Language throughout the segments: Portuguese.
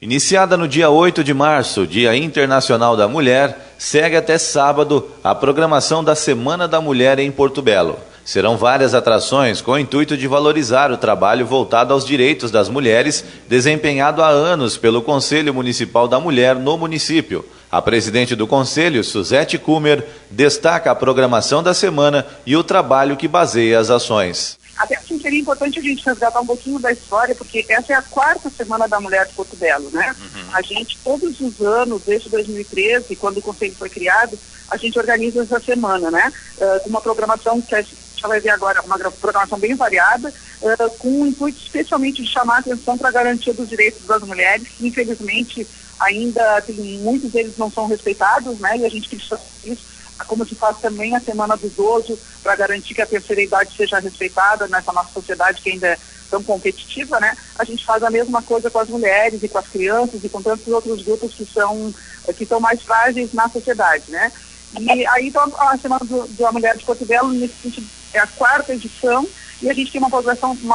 Iniciada no dia 8 de março, Dia Internacional da Mulher, segue até sábado a programação da Semana da Mulher em Porto Belo. Serão várias atrações com o intuito de valorizar o trabalho voltado aos direitos das mulheres, desempenhado há anos pelo Conselho Municipal da Mulher no município. A presidente do Conselho, Suzete Kummer, destaca a programação da semana e o trabalho que baseia as ações. Até assim seria importante a gente resgatar um pouquinho da história, porque essa é a 4ª Semana da Mulher de Porto Belo, né? A gente, todos os anos, desde 2013, quando o Conselho foi criado, a gente organiza essa semana, né? Com uma programação que a gente vai ver agora, uma programação bem variada, com o intuito especialmente de chamar a atenção para a garantia dos direitos das mulheres, que infelizmente ainda muitos deles não são respeitados, né? E a gente precisa isso. Como se faz também a Semana do Idoso, para garantir que a terceira idade seja respeitada nessa nossa sociedade que ainda é tão competitiva, né? A gente faz a mesma coisa com as mulheres e com as crianças e com tantos outros grupos que são mais frágeis na sociedade, né? E aí então a Semana da Mulher de Porto Belo, nesse sentido, é a 4ª edição, e a gente tem uma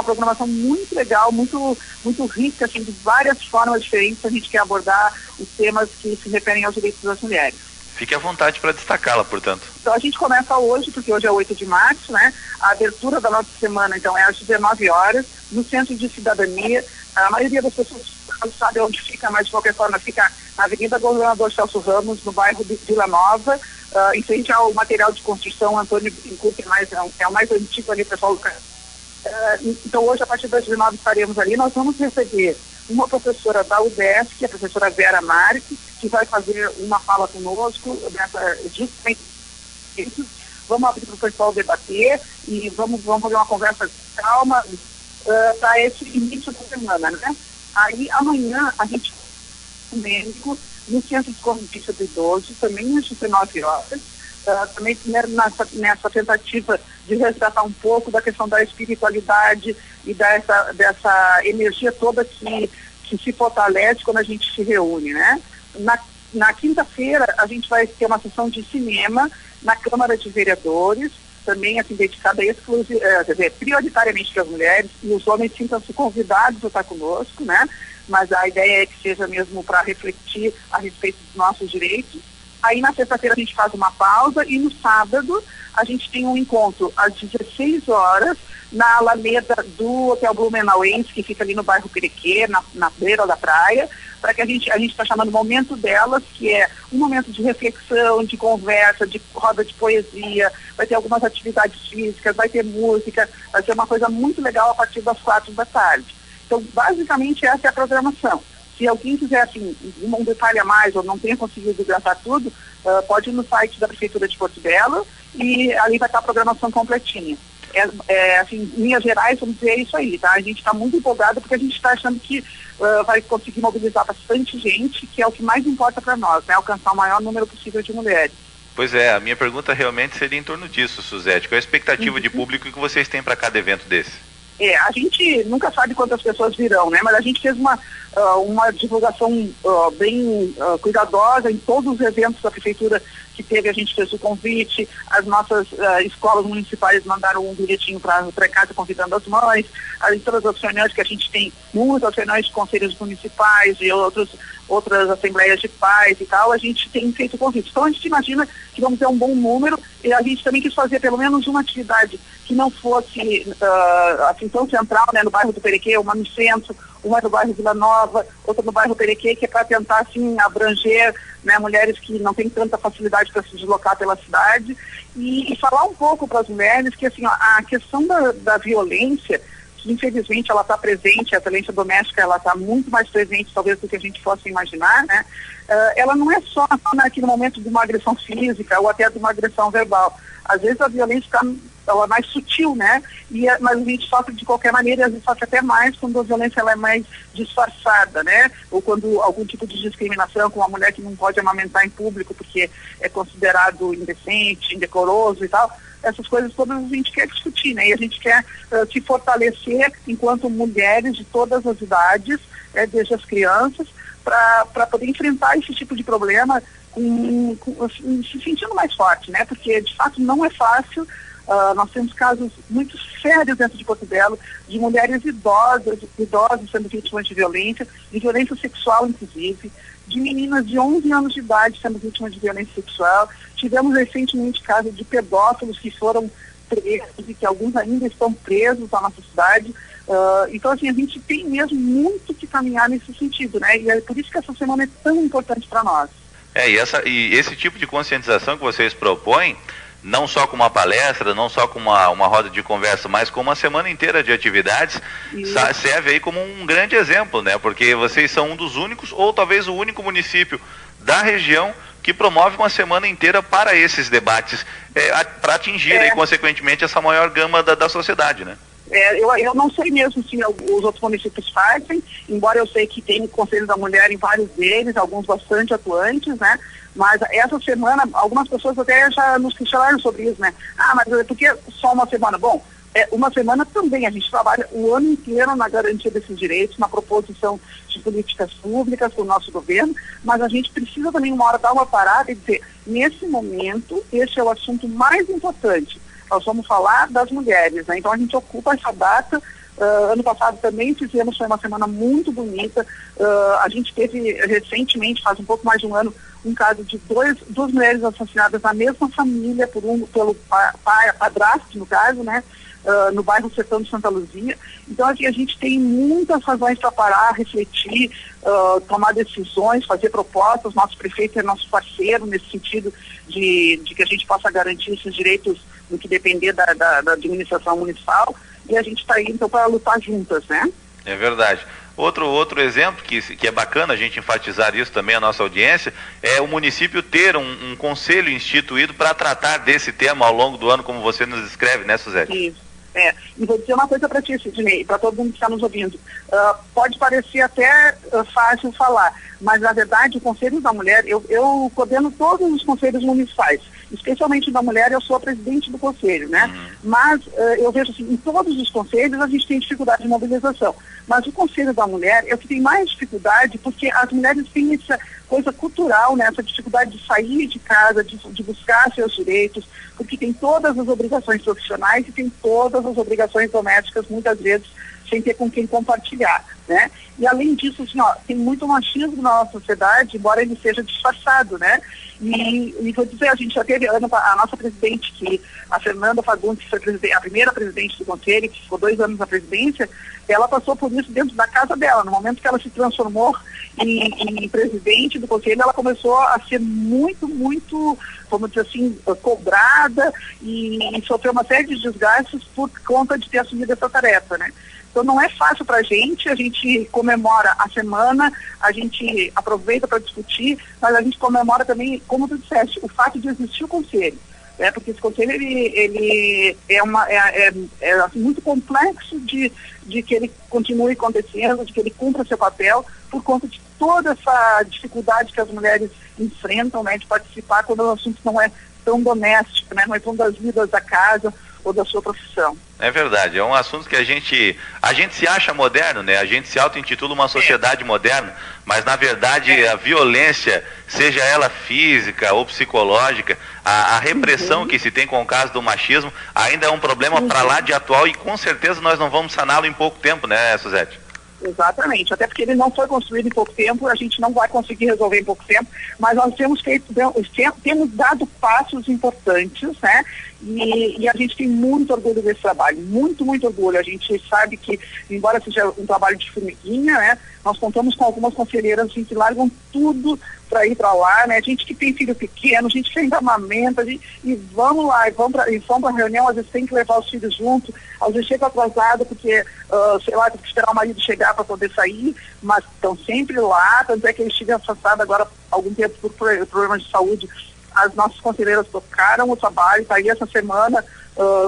programação muito legal, muito rica, assim, de várias formas diferentes. A gente quer abordar os temas que se referem aos direitos das mulheres. Fique à vontade para destacá-la, portanto. Então a gente começa hoje, porque hoje é 8 de março, né? A abertura da nossa semana, então, é às 19 horas, no Centro de Cidadania. A maioria das pessoas não sabe onde fica, mas de qualquer forma fica na Avenida Governador Celso Ramos, no bairro de Vila Nova, em frente ao material de construção Antônio Bittencourt, que é o mais antigo ali, pessoal. Então hoje, a partir das 19 estaremos ali. Nós vamos receber uma professora da UDESC, a professora Vera Marques, que vai fazer uma fala conosco, justamente isso. Vamos abrir para o pessoal debater e vamos fazer uma conversa calma para esse início da semana, né? Aí amanhã a gente tem um médico no Centro de Convivência do Idoso, também às 19 horas, também nessa tentativa de resgatar um pouco da questão da espiritualidade e dessa energia toda que se fortalece quando a gente se reúne, né? Na quinta-feira, a gente vai ter uma sessão de cinema na Câmara de Vereadores, também assim, dedicada prioritariamente para as mulheres, e os homens sintam-se convidados a estar conosco, né? Mas a ideia é que seja mesmo para refletir a respeito dos nossos direitos. Aí na sexta-feira a gente faz uma pausa e no sábado a gente tem um encontro às 16 horas na Alameda do Hotel Blumenauense, que fica ali no bairro Perequê, na beira da praia, para que a gente está chamando o Momento Delas, que é um momento de reflexão, de conversa, de roda de poesia, vai ter algumas atividades físicas, vai ter música, vai ser uma coisa muito legal a partir das 4 da tarde. Então, basicamente, essa é a programação. Se alguém quiser, assim, um detalhe a mais ou não tenha conseguido gravar tudo, pode ir no site da Prefeitura de Porto Belo e ali vai estar a programação completinha. Assim, em linhas gerais, vamos dizer, é isso aí, tá? A gente está muito empolgado porque a gente está achando que vai conseguir mobilizar bastante gente, que é o que mais importa para nós, né? Alcançar o maior número possível de mulheres. Pois é, a minha pergunta realmente seria em torno disso, Suzete. Qual é a expectativa de público que vocês têm para cada evento desse? A gente nunca sabe quantas pessoas virão, né? Mas a gente fez uma divulgação bem cuidadosa em todos os eventos da Prefeitura que teve. A gente fez o convite, as nossas escolas municipais mandaram um bilhetinho para casa convidando as mães, em todas as reuniões que a gente tem, muitas reuniões de conselhos municipais e outras assembleias de pais e tal, a gente tem feito convite. Então a gente imagina que vamos ter um bom número, e a gente também quis fazer pelo menos uma atividade que não fosse assim tão central, né, no bairro do Perequê, uma no centro, uma no bairro Vila Nova, outra no bairro Perequê, que é para tentar assim abranger, né, mulheres que não têm tanta facilidade para se deslocar pela cidade, e falar um pouco para as mulheres que assim, a questão da violência, que infelizmente ela está presente, a violência doméstica ela está muito mais presente talvez do que a gente possa imaginar, né? Ela não é só aqui no momento de uma agressão física ou até de uma agressão verbal. Às vezes a violência ela é mais sutil, né? Mas a gente sofre de qualquer maneira, e às vezes sofre até mais quando a violência ela é mais disfarçada, né? Ou quando algum tipo de discriminação, com uma mulher que não pode amamentar em público porque é considerado indecente, indecoroso e tal. Essas coisas todas a gente quer discutir, né? E a gente quer se fortalecer enquanto mulheres de todas as idades, desde as crianças, para poder enfrentar esse tipo de problema se sentindo mais forte, né? Porque de fato não é fácil Nós temos casos muito sérios dentro de Porto Belo, de mulheres idosas sendo vítimas de violência sexual inclusive, de meninas de 11 anos de idade sendo vítimas de violência sexual. Tivemos recentemente casos de pedófilos que foram presos e que alguns ainda estão presos na nossa cidade. Então, assim, a gente tem mesmo muito que caminhar nesse sentido, né? E é por isso que essa semana é tão importante para nós. E esse tipo de conscientização que vocês propõem, não só com uma palestra, não só com uma roda de conversa, mas com uma semana inteira de atividades, serve aí como um grande exemplo, né? Porque vocês são um dos únicos, ou talvez o único município da região que promove uma semana inteira para esses debates, para atingir aí, consequentemente, essa maior gama da sociedade, né? Eu não sei mesmo se os outros municípios fazem, embora eu sei que tem Conselho da Mulher em vários deles, alguns bastante atuantes, né? Mas essa semana, algumas pessoas até já nos questionaram sobre isso, né? Mas por que só uma semana? Bom, uma semana também, a gente trabalha o ano inteiro na garantia desses direitos, na proposição de políticas públicas para o nosso governo, mas a gente precisa também uma hora dar uma parada e dizer, nesse momento, esse é o assunto mais importante. Nós vamos falar das mulheres, né? Então a gente ocupa essa data. Ano passado também foi uma semana muito bonita. A gente teve recentemente, faz um pouco mais de um ano, um caso de duas mulheres assassinadas na mesma família pelo padrasto, no caso, né? No bairro Sertão de Santa Luzia. Então, assim, a gente tem muitas razões para parar, refletir, tomar decisões, fazer propostas. Nosso prefeito é nosso parceiro nesse sentido de que a gente possa garantir esses direitos no que depender da administração municipal, e a gente está aí, então, para lutar juntas, né? É verdade. Outro exemplo que é bacana a gente enfatizar isso também, a nossa audiência, é o município ter um conselho instituído para tratar desse tema ao longo do ano, como você nos descreve, né, Suzete? Isso. E vou dizer uma coisa para ti, Sidney, para todo mundo que está nos ouvindo. Pode parecer até fácil falar, mas na verdade o Conselho da Mulher, eu coordeno todos os conselhos municipais, especialmente da mulher, eu sou a presidente do conselho, né? Mas eu vejo assim, em todos os conselhos a gente tem dificuldade de mobilização, mas o Conselho da Mulher é o que tem mais dificuldade, porque as mulheres têm essa coisa cultural, né? Essa dificuldade de sair de casa, de buscar seus direitos, porque tem todas as obrigações profissionais e tem todas as obrigações domésticas, muitas vezes sem ter com quem compartilhar, né? E além disso, assim, tem muito machismo na nossa sociedade, embora ele seja disfarçado, né? E vou dizer, a gente já teve a nossa presidente, a Fernanda Fagundes, que foi a primeira presidente do conselho, que ficou 2 anos na presidência, ela passou por isso dentro da casa dela. No momento que ela se transformou em presidente do conselho, ela começou a ser muito, muito, vamos dizer assim, cobrada e sofreu uma série de desgastes por conta de ter assumido essa tarefa, né? Então não é fácil para a gente comemora a semana, a gente aproveita para discutir, mas a gente comemora também, como tu disseste, o fato de existir o conselho. Porque esse conselho ele é muito complexo de que ele continue acontecendo, de que ele cumpra seu papel, por conta de toda essa dificuldade que as mulheres enfrentam, né, de participar quando o assunto não é tão doméstico, né, não é tão das vidas da casa ou da sua profissão. É verdade, é um assunto que a gente se acha moderno, né? A gente se auto-intitula uma sociedade moderna, mas na verdade a violência, seja ela física ou psicológica, a repressão que se tem com o caso do machismo, ainda é um problema para lá de atual e com certeza nós não vamos saná-lo em pouco tempo, né, Suzete? Exatamente, até porque ele não foi construído em pouco tempo, a gente não vai conseguir resolver em pouco tempo, mas nós temos dado passos importantes, né? E a gente tem muito orgulho desse trabalho, muito, muito orgulho. A gente sabe que, embora seja um trabalho de formiguinha, né, nós contamos com algumas conselheiras assim, que largam tudo para ir para lá, né? Gente que tem filho pequeno, gente que ainda amamenta, e vamos lá, e vão para a reunião, às vezes tem que levar os filhos junto, às vezes chega atrasado porque, sei lá, tem que esperar o marido chegar para poder sair, mas estão sempre lá, tanto é que eles estiveram afastados agora há algum tempo por problemas de saúde. As nossas conselheiras tocaram o trabalho, está aí essa semana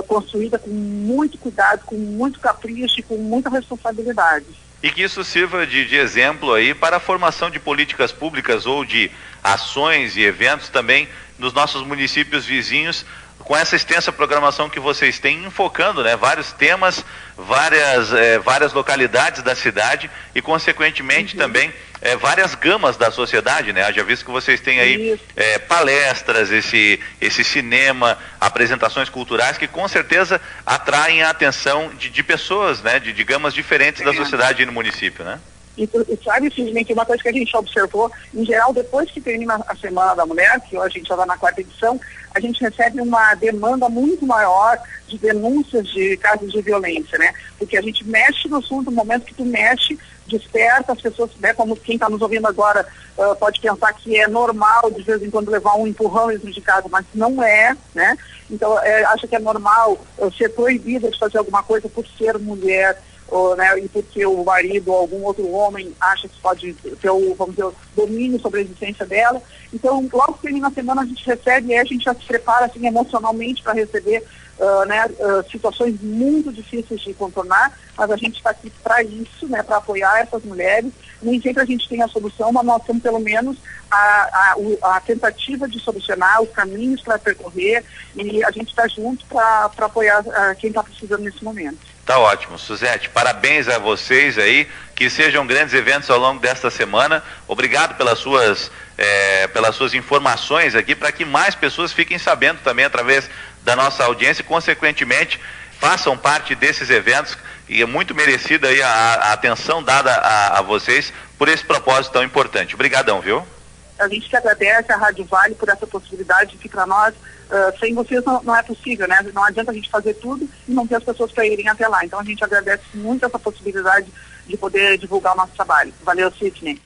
construída com muito cuidado, com muito capricho e com muita responsabilidade. E que isso sirva de exemplo aí para a formação de políticas públicas ou de ações e eventos também nos nossos municípios vizinhos, com essa extensa programação que vocês têm, enfocando, né, vários temas, várias localidades da cidade e, consequentemente, também várias gamas da sociedade, né? Haja visto que vocês têm aí palestras, esse cinema, apresentações culturais que com certeza atraem a atenção de pessoas, né, de gamas diferentes da sociedade e no município, né? E sabe, Sidney, que uma coisa que a gente observou, em geral, depois que termina a Semana da Mulher, que hoje a gente já está na 4ª edição, a gente recebe uma demanda muito maior de denúncias de casos de violência, né? Porque a gente mexe no assunto, no momento que tu mexe, desperta as pessoas, né? Como quem está nos ouvindo agora pode pensar que é normal de vez em quando levar um empurrão dentro de casa, mas não é, né? Então, acha que é normal ser proibida de fazer alguma coisa por ser mulher, né, e porque o marido ou algum outro homem acha que pode ter vamos dizer, o domínio sobre a existência dela. Então, logo que termina a semana, a gente recebe e a gente já se prepara assim, emocionalmente para receber situações muito difíceis de contornar, mas a gente está aqui para isso, né, para apoiar essas mulheres. Nem sempre a gente tem a solução, mas nós temos pelo menos a tentativa de solucionar, os caminhos para percorrer, e a gente está junto para apoiar quem está precisando nesse momento. Tá ótimo, Suzete, parabéns a vocês aí, que sejam grandes eventos ao longo desta semana. Obrigado pelas suas informações aqui, para que mais pessoas fiquem sabendo também através da nossa audiência e, consequentemente, façam parte desses eventos, e é muito merecida aí a atenção dada a vocês por esse propósito tão importante. Obrigadão, viu? A gente que agradece a Rádio Vale por essa possibilidade, que para nós, sem vocês não é possível, né? Não adianta a gente fazer tudo e não ter as pessoas para irem até lá. Então a gente agradece muito essa possibilidade de poder divulgar o nosso trabalho. Valeu, Sidney.